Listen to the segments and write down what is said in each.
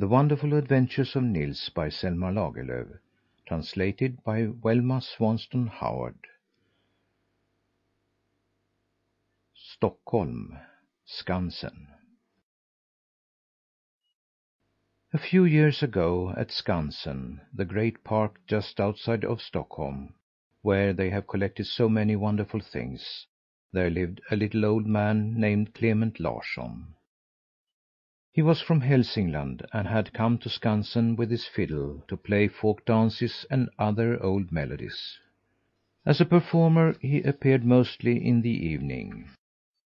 The Wonderful Adventures of Nils by Selma Lagerlöf. Translated by Velma Swanston Howard. Stockholm, Skansen. A few years ago, at Skansen, the great park just outside of Stockholm, where they have collected so many wonderful things, there lived a little old man named Clement Larsson. He was from Hälsingland and had come to Skansen with his fiddle to play folk dances and other old melodies. As a performer, he appeared mostly in the evening.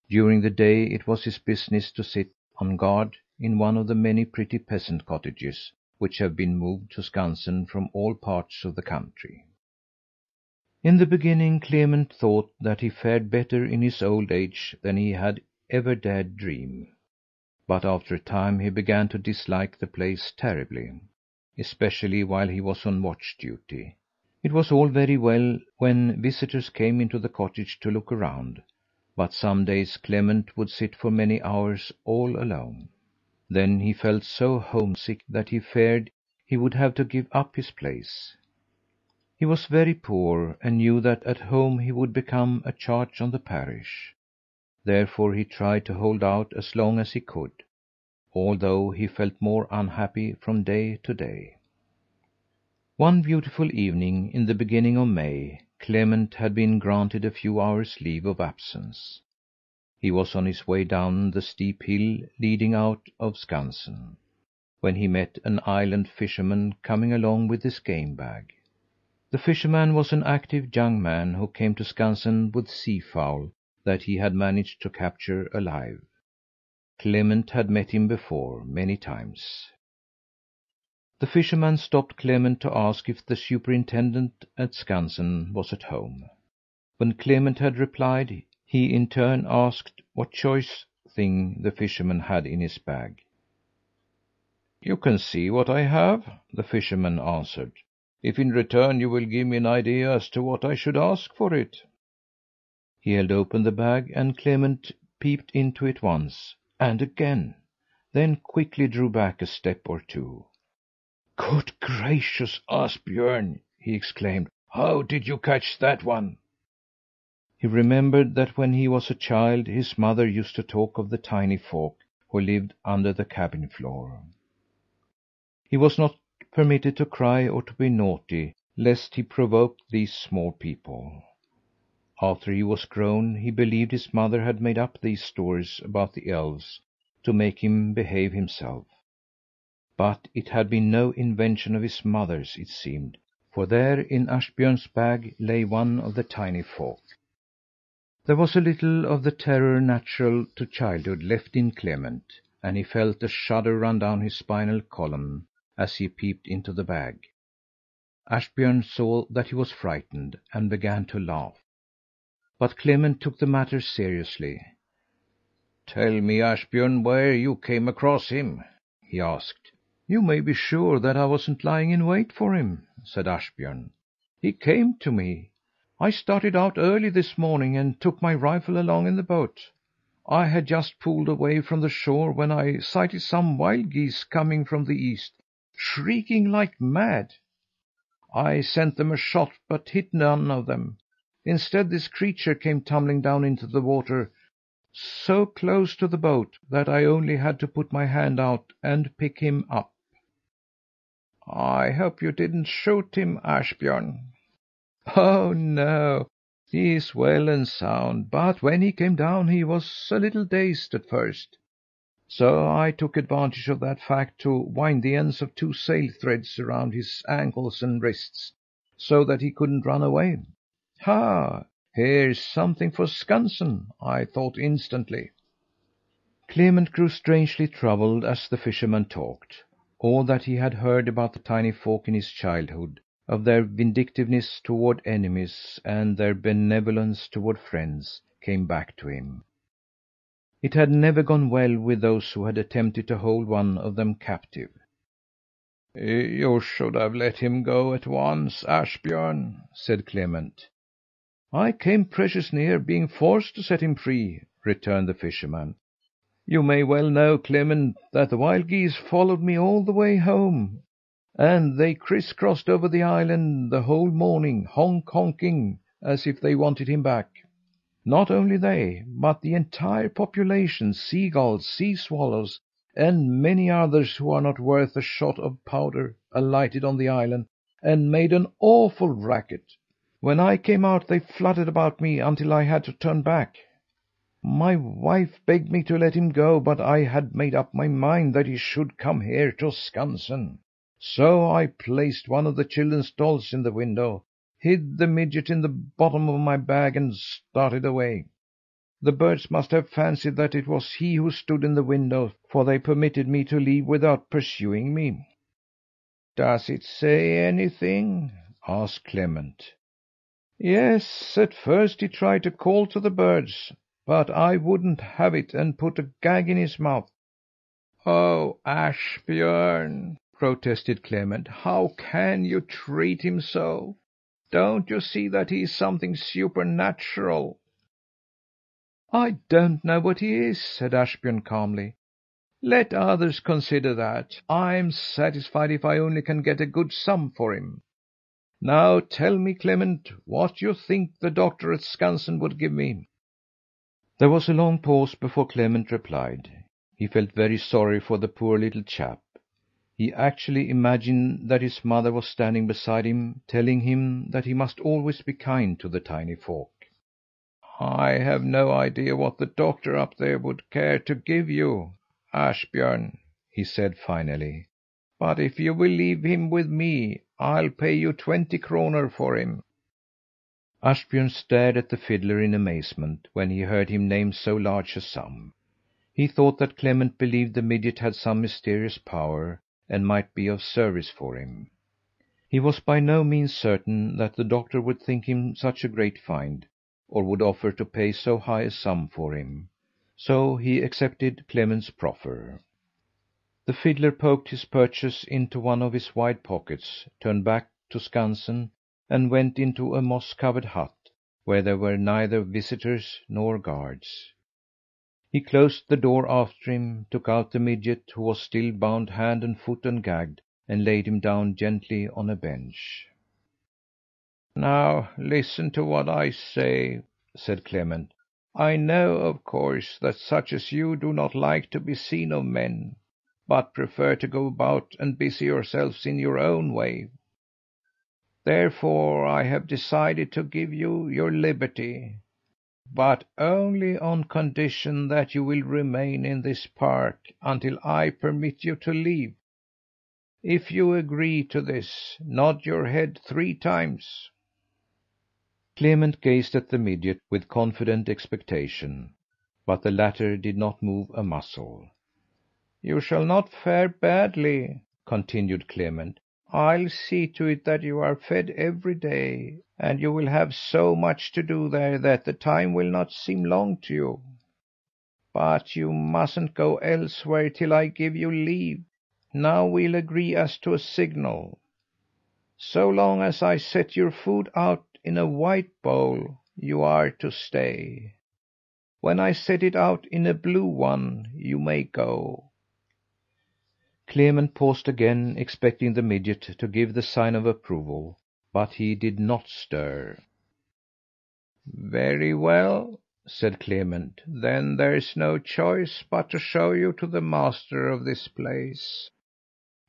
During the day, it was his business to sit on guard in one of the many pretty peasant cottages which have been moved to Skansen from all parts of the country. In the beginning, Clement thought that he fared better in his old age than he had ever dared dream. But after a time he began to dislike the place terribly, especially while he was on watch duty. It was all very well when visitors came into the cottage to look around, but some days Clement would sit for many hours all alone. Then he felt so homesick that he feared he would have to give up his place. He was very poor and knew that at home he would become a charge on the parish. Therefore he tried to hold out as long as he could, although he felt more unhappy from day to day. One beautiful evening in the beginning of May, Clement had been granted a few hours' leave of absence. He was on his way down the steep hill leading out of Skansen, when he met an island fisherman coming along with his game bag. The fisherman was an active young man who came to Skansen with seafowl that he had managed to capture alive. Clement had met him before, many times. The fisherman stopped Clement to ask if the superintendent at Skansen was at home. When Clement had replied, he in turn asked what choice thing the fisherman had in his bag. "You can see what I have," the fisherman answered, "if in return you will give me an idea as to what I should ask for it." He held open the bag and Clement peeped into it once, and again, then quickly drew back a step or two. "Good gracious, Asbjörn!" he exclaimed. "How did you catch that one?" He remembered that when he was a child his mother used to talk of the tiny folk who lived under the cabin floor. He was not permitted to cry or to be naughty, lest he provoke these small people. After he was grown, he believed his mother had made up these stories about the elves to make him behave himself. But it had been no invention of his mother's, it seemed, for there in Ashbjörn's bag lay one of the tiny folk. There was a little of the terror natural to childhood left in Clement, and he felt a shudder run down his spinal column as he peeped into the bag. Ashbjörn saw that he was frightened and began to laugh. But Clement took the matter seriously. "Tell me, Ashbjörn, where you came across him?" he asked. "You may be sure that I wasn't lying in wait for him," said Ashbjörn. "He came to me. I started out early this morning and took my rifle along in the boat. I had just pulled away from the shore when I sighted some wild geese coming from the east, shrieking like mad. I sent them a shot, but hit none of them. Instead, this creature came tumbling down into the water, so close to the boat that I only had to put my hand out and pick him up." "I hope you didn't shoot him, Ashbjörn." "Oh, no, he is well and sound, but when he came down he was a little dazed at first. So I took advantage of that fact to wind the ends of 2 sail threads around his ankles and wrists, so that he couldn't run away. Ha! Here's something for Skansen, I thought instantly." Clement grew strangely troubled as the fisherman talked. All that he had heard about the tiny folk in his childhood, of their vindictiveness toward enemies and their benevolence toward friends, came back to him. It had never gone well with those who had attempted to hold one of them captive. "You should have let him go at once, Ashbjörn," said Clement. "I came precious near being forced to set him free," returned the fisherman. You may well know, Clement, that the wild geese followed me all the way home, and they crisscrossed over the island the whole morning, honking as if they wanted him back. Not only they, but the entire population, seagulls, sea swallows, and many others who are not worth a shot of powder, alighted on the island and made an awful racket. When I came out they fluttered about me until I had to turn back. My wife begged me to let him go, but I had made up my mind that he should come here to Skansen. So I placed one of the children's dolls in the window, hid the midget in the bottom of my bag, and started away. The birds must have fancied that it was he who stood in the window, for they permitted me to leave without pursuing me." "Does it say anything?" asked Clement. "Yes, at first he tried to call to the birds, but I wouldn't have it, and put a gag in his mouth." "Oh, Ashbjörn!" protested Clement. "How can you treat him so? Don't you see that he is something supernatural?" "I don't know what he is," said Ashbjörn calmly. "Let others consider that. I'm satisfied if I only can get a good sum for him. Now tell me, Clement, what you think the doctor at Skansen would give me." There was a long pause before Clement replied. He felt very sorry for the poor little chap. He actually imagined that his mother was standing beside him, telling him that he must always be kind to the tiny folk. "I have no idea what the doctor up there would care to give you, Ashbjörn," he said finally. "But if you will leave him with me, I'll pay you 20 kroner for him." Ashbjörn stared at the fiddler in amazement when he heard him name so large a sum. He thought that Clement believed the midget had some mysterious power and might be of service for him. He was by no means certain that the doctor would think him such a great find, or would offer to pay so high a sum for him, so he accepted Clement's proffer. The fiddler poked his purchase into one of his wide pockets, turned back to Skansen, and went into a moss covered hut, where there were neither visitors nor guards. He closed the door after him, took out the midget, who was still bound hand and foot and gagged, and laid him down gently on a bench. "Now listen to what I say," said Clement. "I know, of course, that such as you do not like to be seen of men, but prefer to go about and busy yourselves in your own way. Therefore I have decided to give you your liberty, but only on condition that you will remain in this park until I permit you to leave. If you agree to this, nod your head 3 times." Clement gazed at the midget with confident expectation, but the latter did not move a muscle. "You shall not fare badly," continued Clement. "I'll see to it that you are fed every day, and you will have so much to do there that the time will not seem long to you. But you mustn't go elsewhere till I give you leave. Now we'll agree as to a signal. So long as I set your food out in a white bowl, you are to stay. When I set it out in a blue one, you may go." Clement paused again, expecting the midget to give the sign of approval, but he did not stir. "Very well," said Clement. "Then there's no choice but to show you to the master of this place.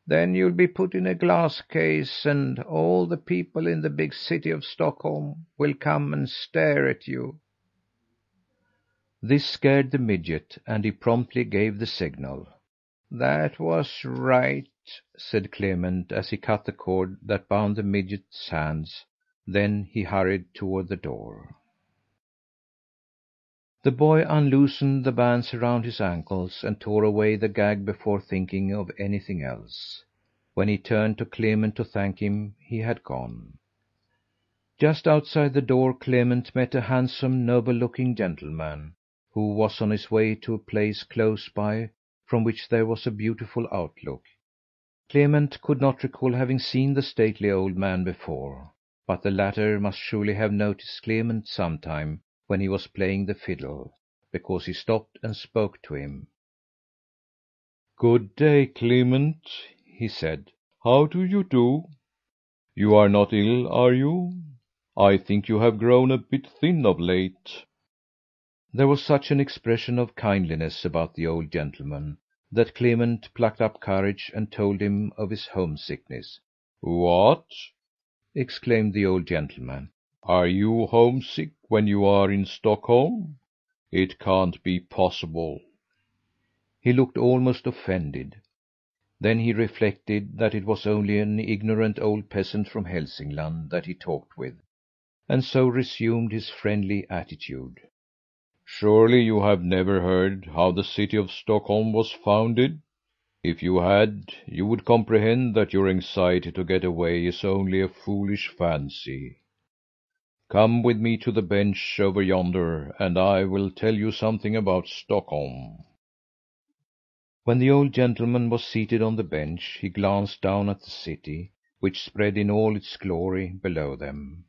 Then you'll be put in a glass case, and all the people in the big city of Stockholm will come and stare at you." This scared the midget, and he promptly gave the signal. "That was right," said Clement as he cut the cord that bound the midget's hands. Then he hurried toward the door. The boy unloosened the bands around his ankles and tore away the gag before thinking of anything else. When he turned to Clement to thank him, he had gone. Just outside the door Clement met a handsome, noble looking gentleman, who was on his way to a place close by from which there was a beautiful outlook. Clement could not recall having seen the stately old man before, but the latter must surely have noticed Clement sometime when he was playing the fiddle, because he stopped and spoke to him. "Good day, Clement," he said. "How do you do? You are not ill, are you? I think you have grown a bit thin of late." There was such an expression of kindliness about the old gentleman that Clement plucked up courage and told him of his homesickness. "What?" exclaimed the old gentleman. "Are you homesick when you are in Stockholm? It can't be possible." He looked almost offended. Then he reflected that it was only an ignorant old peasant from Hälsingland that he talked with, and so resumed his friendly attitude. "Surely you have never heard how the city of Stockholm was founded? If you had, you would comprehend that your anxiety to get away is only a foolish fancy. Come with me to the bench over yonder, and I will tell you something about Stockholm." When the old gentleman was seated on the bench, he glanced down at the city, which spread in all its glory below them,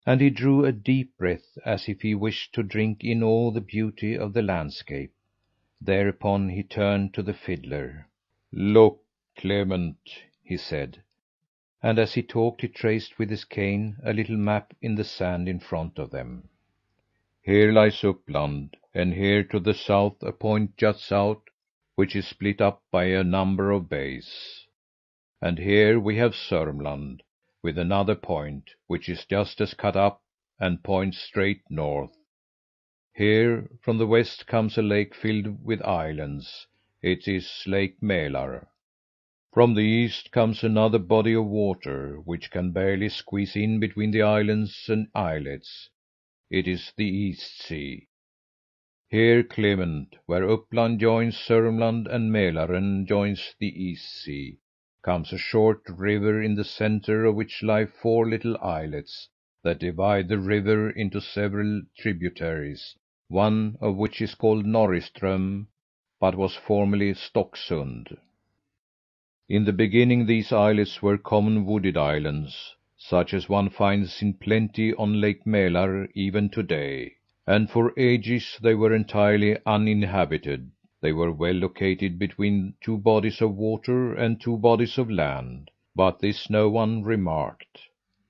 and he drew a deep breath as if he wished to drink in all the beauty of the landscape. Thereupon he turned to the fiddler. "Look, Clement," he said, and as he talked he traced with his cane a little map in the sand in front of them. "here lies Uppland, and here to the south a point juts out, which is split up by a number of bays. And here we have Sörmland, with another point, which is just as cut up and points straight north. Here from the west comes a lake filled with islands. It is Lake Mälar. From the east comes another body of water, which can barely squeeze in between the islands and islets. It is the East Sea. Here, Clement, where Uppland joins Sörmland and Mälaren joins the East Sea, comes a short river in the center of which lie four little islets that divide the river into several tributaries, one of which is called Norriström, but was formerly Stocksund. In the beginning these islets were common wooded islands, such as one finds in plenty on Lake Mälar even to day, and for ages they were entirely uninhabited. They were well located between two bodies of water and two bodies of land, but this no one remarked.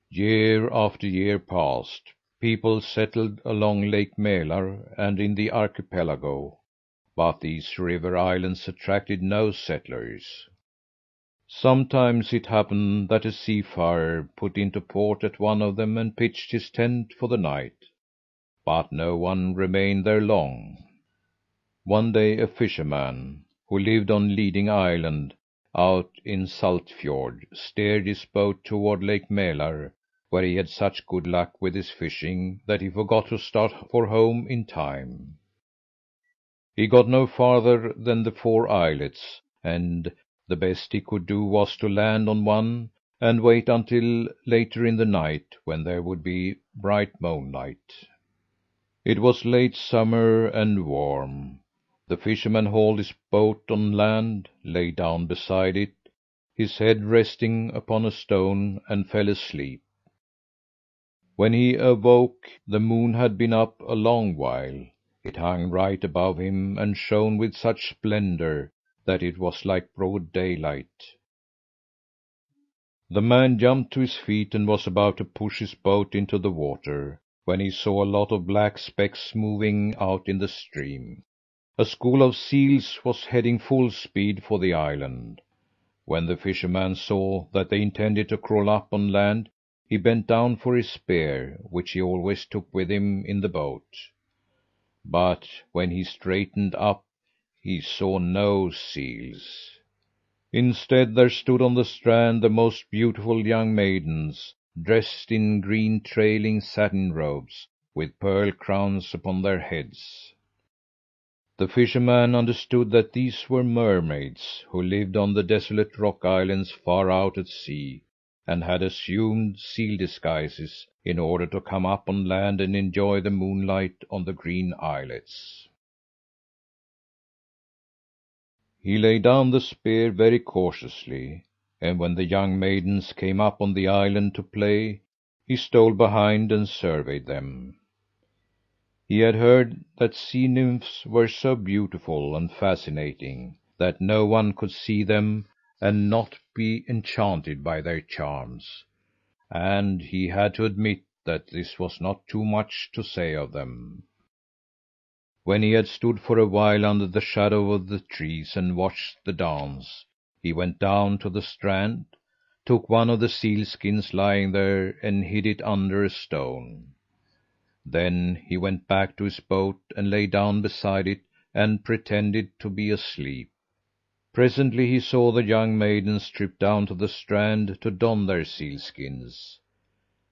Year after year passed. People settled along Lake Mälar and in the archipelago, but these river islands attracted no settlers. Sometimes it happened that a seafarer put into port at one of them and pitched his tent for the night, but no one remained there long. One day a fisherman, who lived on Leading Island out in Saltfjord, steered his boat toward Lake Mälar, where he had such good luck with his fishing that he forgot to start for home in time. He got no farther than the four islets, and the best he could do was to land on one and wait until later in the night, when there would be bright moonlight. It was late summer and warm. The fisherman hauled his boat on land, lay down beside it, his head resting upon a stone, and fell asleep. When he awoke, the moon had been up a long while. It hung right above him and shone with such splendor that it was like broad daylight. The man jumped to his feet and was about to push his boat into the water, when he saw a lot of black specks moving out in the stream. A school of seals was heading full speed for the island. When the fisherman saw that they intended to crawl up on land, he bent down for his spear, which he always took with him in the boat. But when he straightened up, he saw no seals. Instead, there stood on the strand the most beautiful young maidens, dressed in green trailing satin robes, with pearl crowns upon their heads. The fisherman understood that these were mermaids, who lived on the desolate rock islands far out at sea, and had assumed seal disguises in order to come up on land and enjoy the moonlight on the green islets. He laid down the spear very cautiously, and when the young maidens came up on the island to play, he stole behind and surveyed them. He had heard that sea nymphs were so beautiful and fascinating that no one could see them and not be enchanted by their charms. And he had to admit that this was not too much to say of them. When he had stood for a while under the shadow of the trees and watched the dance, he went down to the strand, took one of the seal skins lying there and hid it under a stone. Then he went back to his boat and lay down beside it and pretended to be asleep. Presently he saw the young maidens trip down to the strand to don their seal skins.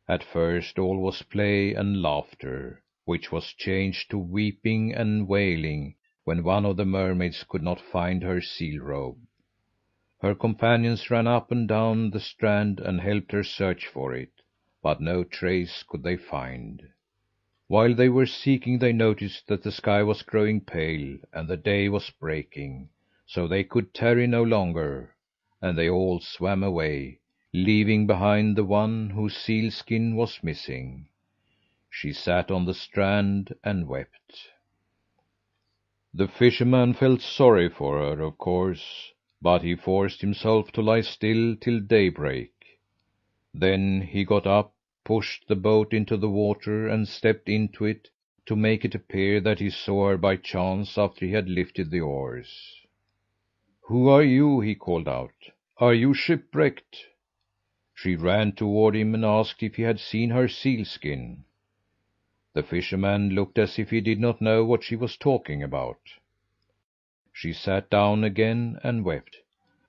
At first all was play and laughter, which was changed to weeping and wailing when one of the mermaids could not find her seal robe. Her companions ran up and down the strand and helped her search for it, but no trace could they find. While they were seeking, they noticed that the sky was growing pale and the day was breaking, so they could tarry no longer, and they all swam away, leaving behind the one whose seal skin was missing. She sat on the strand and wept. The fisherman felt sorry for her, of course, but he forced himself to lie still till daybreak. Then he got up, pushed the boat into the water, and stepped into it to make it appear that he saw her by chance after he had lifted the oars. "Who are you?" he called out. "Are you shipwrecked?" She ran toward him and asked if he had seen her seal skin. The fisherman looked as if he did not know what she was talking about. She sat down again and wept.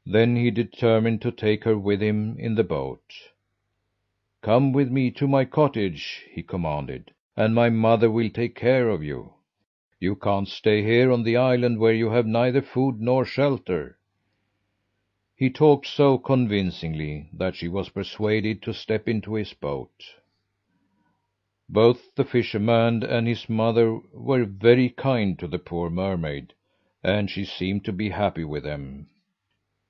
Then he determined to take her with him in the boat. "Come with me to my cottage," he commanded, "and my mother will take care of you. You can't stay here on the island where you have neither food nor shelter." He talked so convincingly that she was persuaded to step into his boat. Both the fisherman and his mother were very kind to the poor mermaid, and she seemed to be happy with them.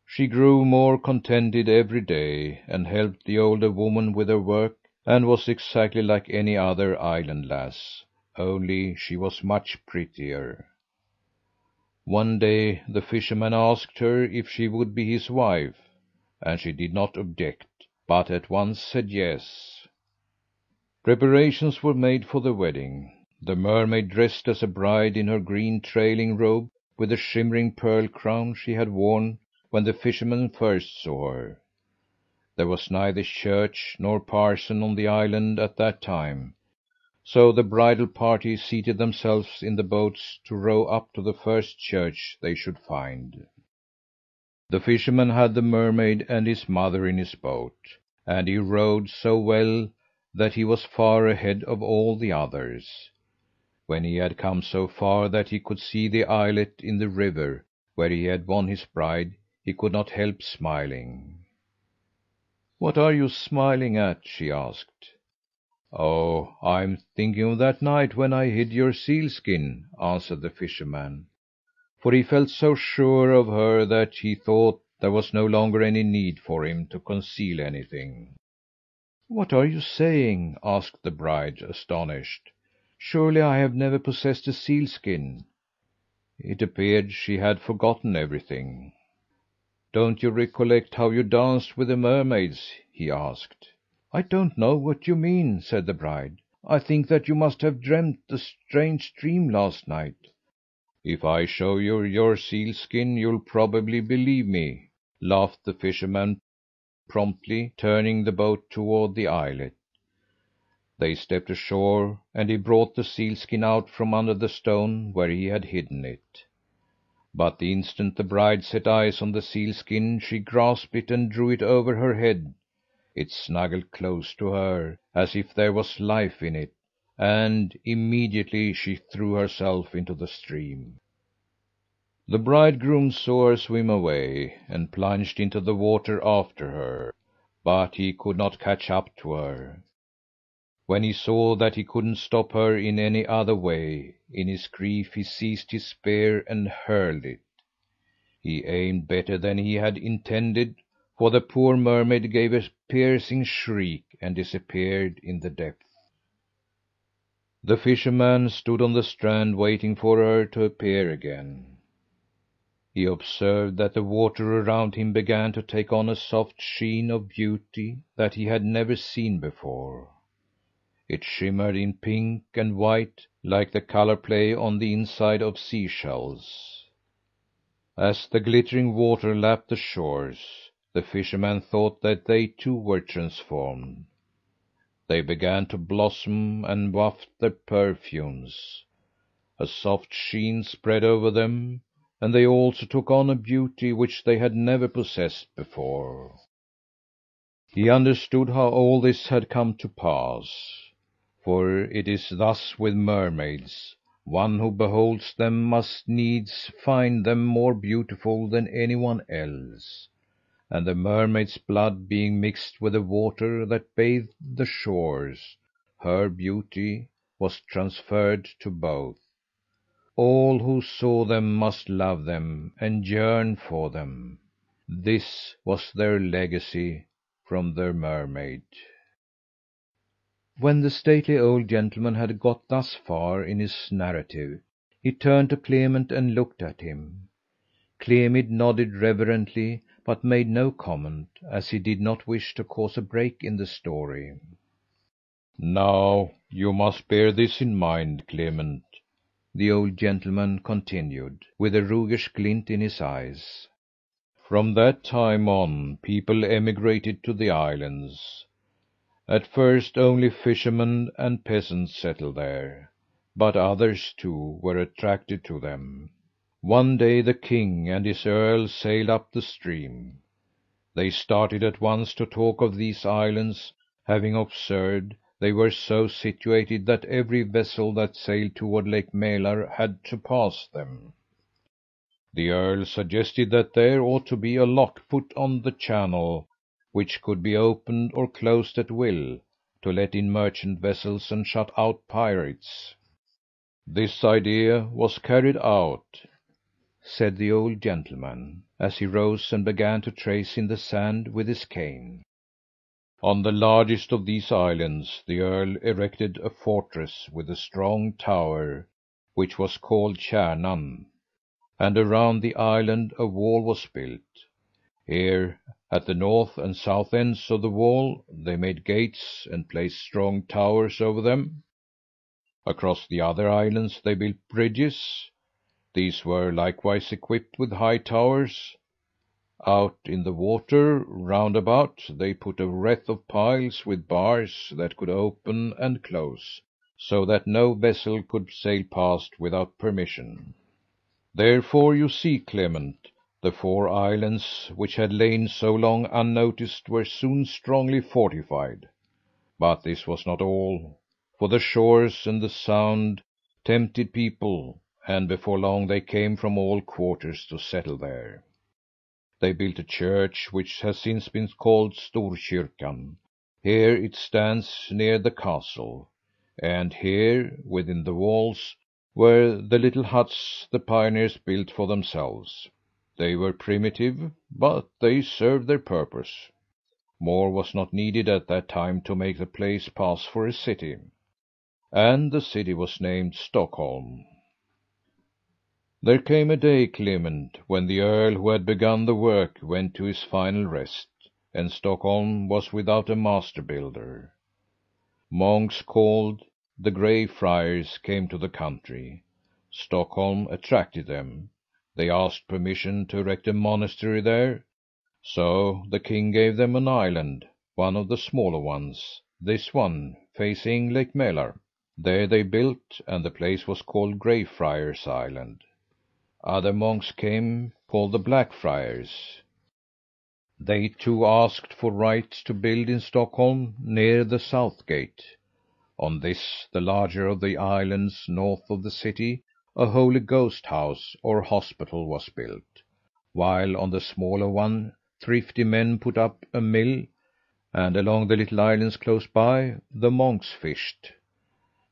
She grew more contented every day, and helped the older woman with her work, and was exactly like any other island lass, only she was much prettier. One day the fisherman asked her if she would be his wife, and she did not object, but at once said yes. Preparations were made for the wedding. The mermaid dressed as a bride in her green trailing robe with the shimmering pearl crown she had worn when the fisherman first saw her. There was neither church nor parson on the island at that time, so the bridal party seated themselves in the boats to row up to the first church they should find. The fisherman had the mermaid and his mother in his boat, and he rowed so well that he was far ahead of all the others. When he had come so far that he could see the islet in the river where he had won his bride, he could not help smiling. "What are you smiling at?" she asked. "Oh, I'm thinking of that night when I hid your seal skin," answered the fisherman, for he felt so sure of her that he thought there was no longer any need for him to conceal anything. "What are you saying?" asked the bride, astonished. "Surely I have never possessed a seal skin." It appeared she had forgotten everything. "Don't you recollect how you danced with the mermaids?" he asked. "I don't know what you mean," said the bride. "I think that you must have dreamed a strange dream last night." "If I show you your seal skin, you'll probably believe me," laughed the fisherman, promptly turning the boat toward the islet. They stepped ashore, and he brought the seal skin out from under the stone where he had hidden it. But the instant the bride set eyes on the seal skin, she grasped it and drew it over her head. It snuggled close to her, as if there was life in it, and immediately she threw herself into the stream. The bridegroom saw her swim away, and plunged into the water after her, but he could not catch up to her. When he saw that he couldn't stop her in any other way, in his grief he seized his spear and hurled it. He aimed better than he had intended, for the poor mermaid gave a piercing shriek and disappeared in the depths. The fisherman stood on the strand waiting for her to appear again. He observed that the water around him began to take on a soft sheen of beauty that he had never seen before. It shimmered in pink and white like the colour play on the inside of seashells. As the glittering water lapped the shores, the fisherman thought that they too were transformed. They began to blossom and waft their perfumes. A soft sheen spread over them, and they also took on a beauty which they had never possessed before. He understood how all this had come to pass. For it is thus with mermaids: one who beholds them must needs find them more beautiful than anyone else. And the mermaid's blood being mixed with the water that bathed the shores, her beauty was transferred to both. All who saw them must love them and yearn for them. This was their legacy from their mermaid. When the stately old gentleman had got thus far in his narrative, he turned to Clement and looked at him. Clement nodded reverently, but made no comment, as he did not wish to cause a break in the story. "Now you must bear this in mind, Clement," the old gentleman continued, with a roguish glint in his eyes. "From that time on, people emigrated to the islands. At first only fishermen and peasants settled there, but others, too, were attracted to them. One day the king and his earl sailed up the stream. They started at once to talk of these islands, having observed they were so situated that every vessel that sailed toward Lake Mälar had to pass them. The earl suggested that there ought to be a lock put on the channel, which could be opened or closed at will, to let in merchant vessels and shut out pirates. This idea was carried out," said the old gentleman, as he rose and began to trace in the sand with his cane. "On the largest of these islands the earl erected a fortress with a strong tower, which was called Kärnan, and around the island a wall was built. Here, at the north and south ends of the wall, they made gates and placed strong towers over them. Across the other islands they built bridges. These were likewise equipped with high towers. Out in the water, round about, they put a wreath of piles with bars that could open and close, so that no vessel could sail past without permission. Therefore, you see, Clement, the four islands which had lain so long unnoticed were soon strongly fortified. But this was not all, for the shores and the sound tempted people, and before long they came from all quarters to settle there. They built a church which has since been called Storkyrkan. Here it stands near the castle, and here, within the walls, were the little huts the pioneers built for themselves. They were primitive, but they served their purpose. More was not needed at that time to make the place pass for a city, and the city was named Stockholm. There came a day, Clement, when the earl who had begun the work went to his final rest, and Stockholm was without a master builder. Monks called the Grey Friars came to the country. Stockholm attracted them. They asked permission to erect a monastery there. So the king gave them an island, one of the smaller ones, this one, facing Lake Mälar. There they built, and the place was called Greyfriars Island. Other monks came, called the Black Friars. They too asked for right to build in Stockholm, near the south gate. On this, the larger of the islands north of the city, a Holy Ghost house or hospital was built, while on the smaller one thrifty men put up a mill, and along the little islands close by the monks fished.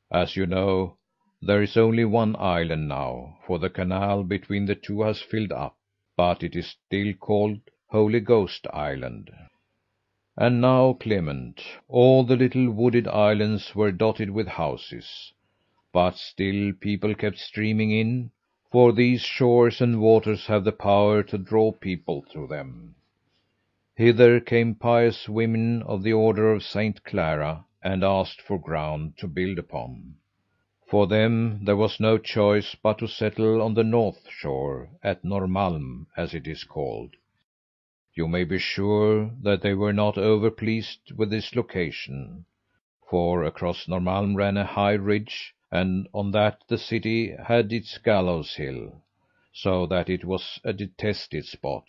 As you know, there is only one island now, for the canal between the two has filled up, but it is still called Holy Ghost Island. And now, Clement, all the little wooded islands were dotted with houses, but still people kept streaming in, for these shores and waters have the power to draw people to them. Hither came pious women of the order of Saint Clara and asked for ground to build upon. For them there was no choice but to settle on the north shore, at Norrmalm, as it is called. You may be sure that they were not over pleased with this location, for across Norrmalm ran a high ridge, and on that the city had its gallows hill, so that it was a detested spot.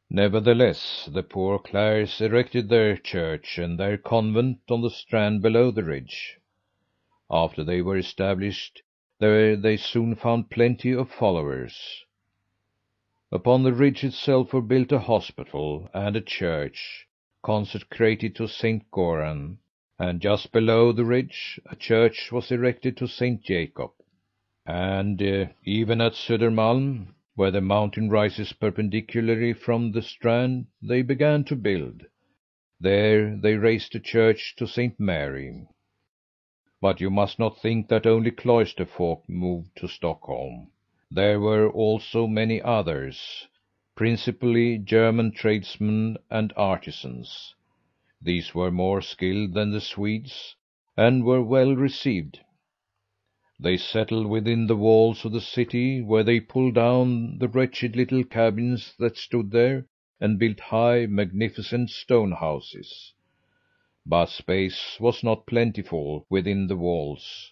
Nevertheless, the poor Clares erected their church and their convent on the strand below the ridge. After they were established there, they soon found plenty of followers. Upon the ridge itself were built a hospital and a church, consecrated to Saint Goran, and just below the ridge a church was erected to Saint Jacob. And even at Södermalm, where the mountain rises perpendicularly from the strand, they began to build. There they raised a church to Saint Mary. But you must not think that only cloister folk moved to Stockholm. There were also many others, principally German tradesmen and artisans. These were more skilled than the Swedes, and were well received. They settled within the walls of the city, where they pulled down the wretched little cabins that stood there, and built high, magnificent stone houses. But space was not plentiful within the walls.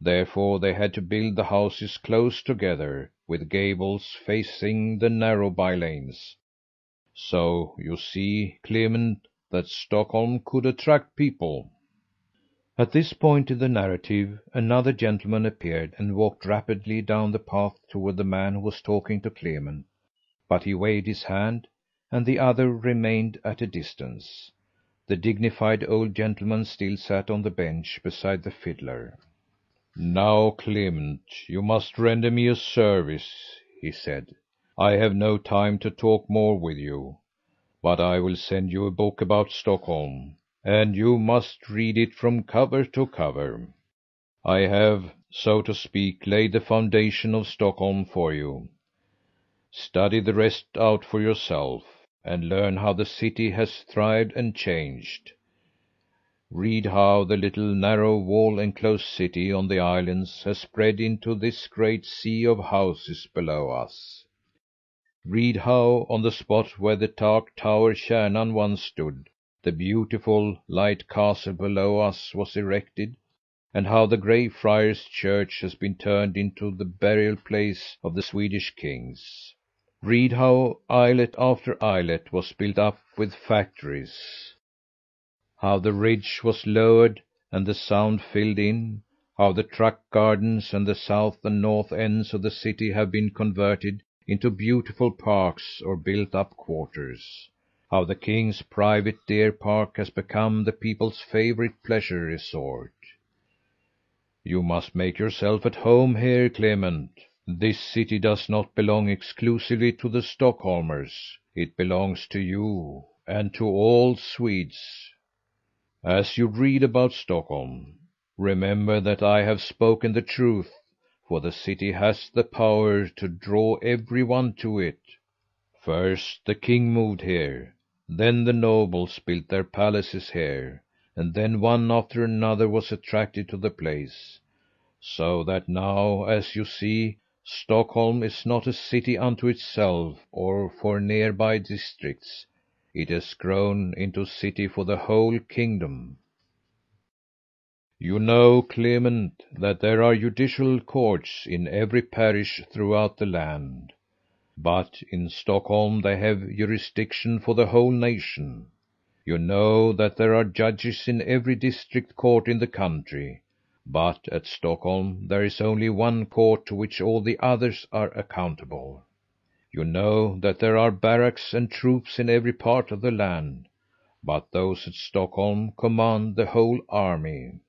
Therefore they had to build the houses close together, with gables facing the narrow by lanes. So you see, Clement, that Stockholm could attract people." At this point in the narrative another gentleman appeared and walked rapidly down the path toward the man who was talking to Clement, but he waved his hand, and the other remained at a distance. The dignified old gentleman still sat on the bench beside the fiddler. "Now, Clement, you must render me a service," he said. "I have no time to talk more with you, but I will send you a book about Stockholm, and you must read it from cover to cover. I have, so to speak, laid the foundation of Stockholm for you. Study the rest out for yourself, and learn how the city has thrived and changed. Read how the little narrow wall enclosed city on the islands has spread into this great sea of houses below us. Read how, on the spot where the dark tower Kärnan once stood, the beautiful, light castle below us was erected, and how the Grey Friars Church has been turned into the burial place of the Swedish kings. Read how islet after islet was built up with factories, how the ridge was lowered and the sound filled in, how the truck gardens and the south and north ends of the city have been converted into beautiful parks or built up quarters, how the king's private deer park has become the people's favorite pleasure resort. You must make yourself at home here, Clement. This city does not belong exclusively to the Stockholmers. It belongs to you and to all Swedes. As you read about Stockholm, remember that I have spoken the truth, for the city has the power to draw every one to it. First the king moved here, then the nobles built their palaces here, and then one after another was attracted to the place. So that now, as you see, Stockholm is not a city unto itself or for nearby districts. It has grown into a city for the whole kingdom. You know, Clement, that there are judicial courts in every parish throughout the land, but in Stockholm they have jurisdiction for the whole nation. You know that there are judges in every district court in the country, but at Stockholm there is only one court to which all the others are accountable. You know that there are barracks and troops in every part of the land, but those at Stockholm command the whole army.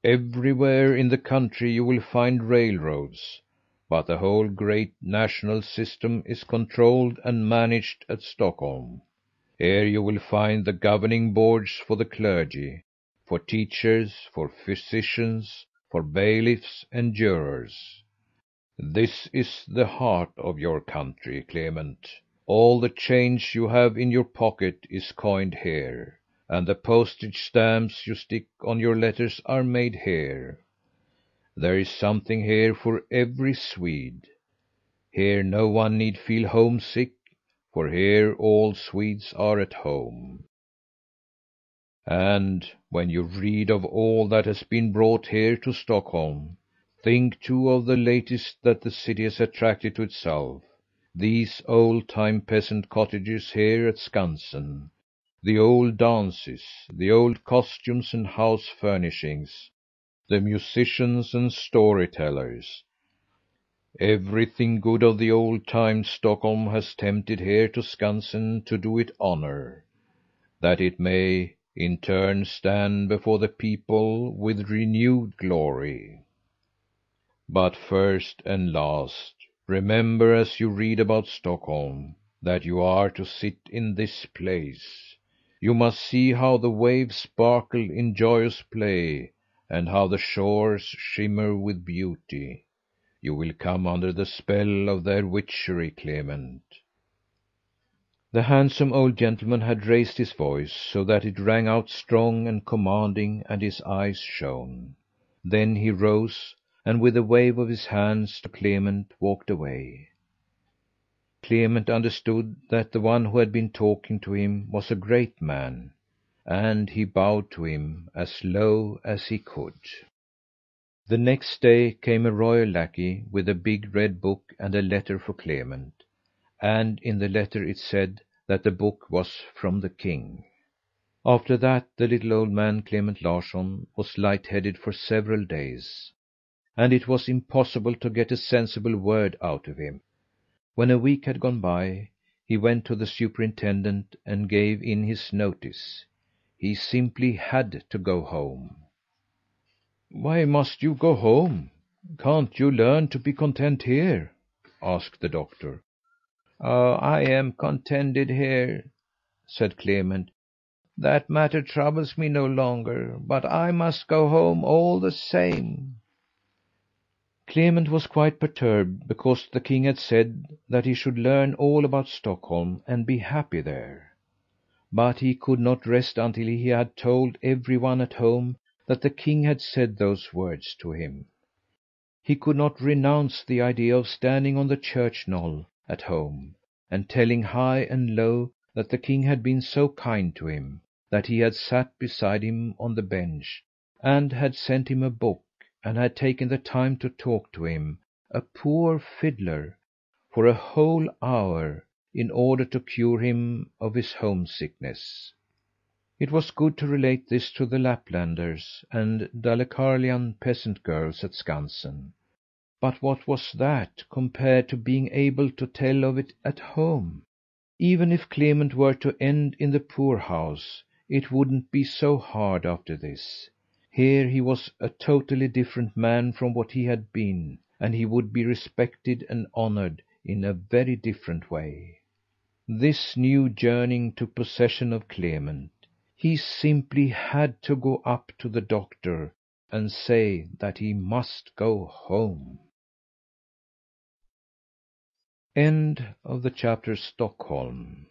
Everywhere in the country you will find railroads, but the whole great national system is controlled and managed at Stockholm. Here you will find the governing boards for the clergy, for teachers, for physicians, for bailiffs and jurors. This is the heart of your country, Clement. All the change you have in your pocket is coined here, and the postage stamps you stick on your letters are made here. There is something here for every Swede. Here no one need feel homesick, for here all Swedes are at home. And when you read of all that has been brought here to Stockholm, think too of the latest that the city has attracted to itself, these old time peasant cottages here at Skansen, the old dances, the old costumes and house furnishings, the musicians and storytellers. Everything good of the old time Stockholm has tempted here to Skansen to do it honor, that it may in turn stand before the people with renewed glory. But first and last, remember as you read about Stockholm, that you are to sit in this place. You must see how the waves sparkle in joyous play, and how the shores shimmer with beauty. You will come under the spell of their witchery, Clement." The handsome old gentleman had raised his voice so that it rang out strong and commanding, and his eyes shone. Then he rose, and with a wave of his hands to Clement walked away. Clement understood that the one who had been talking to him was a great man, and he bowed to him as low as he could. The next day came a royal lackey with a big red book and a letter for Clement, and in the letter it said that the book was from the king. After that the little old man, Clement Larsson, was light-headed for several days, and it was impossible to get a sensible word out of him. When a week had gone by, he went to the superintendent and gave in his notice. He simply had to go home. "Why must you go home? Can't you learn to be content here?" asked the doctor. "Oh, I am contented here," said Clement. "That matter troubles me no longer, but I must go home all the same." Clement was quite perturbed because the king had said that he should learn all about Stockholm and be happy there. But he could not rest until he had told every one at home that the king had said those words to him. He could not renounce the idea of standing on the church knoll at home and telling high and low that the king had been so kind to him, that he had sat beside him on the bench, and had sent him a book, and had taken the time to talk to him, a poor fiddler, for a whole hour, in order to cure him of his homesickness. It was good to relate this to the Laplanders and Dalecarlian peasant girls at Skansen, but what was that compared to being able to tell of it at home? Even if Clement were to end in the poorhouse, it wouldn't be so hard after this. Here he was a totally different man from what he had been, and he would be respected and honored in a very different way. This new yearning took possession of Clement. He simply had to go up to the doctor and say that he must go home. End of the chapter Stockholm.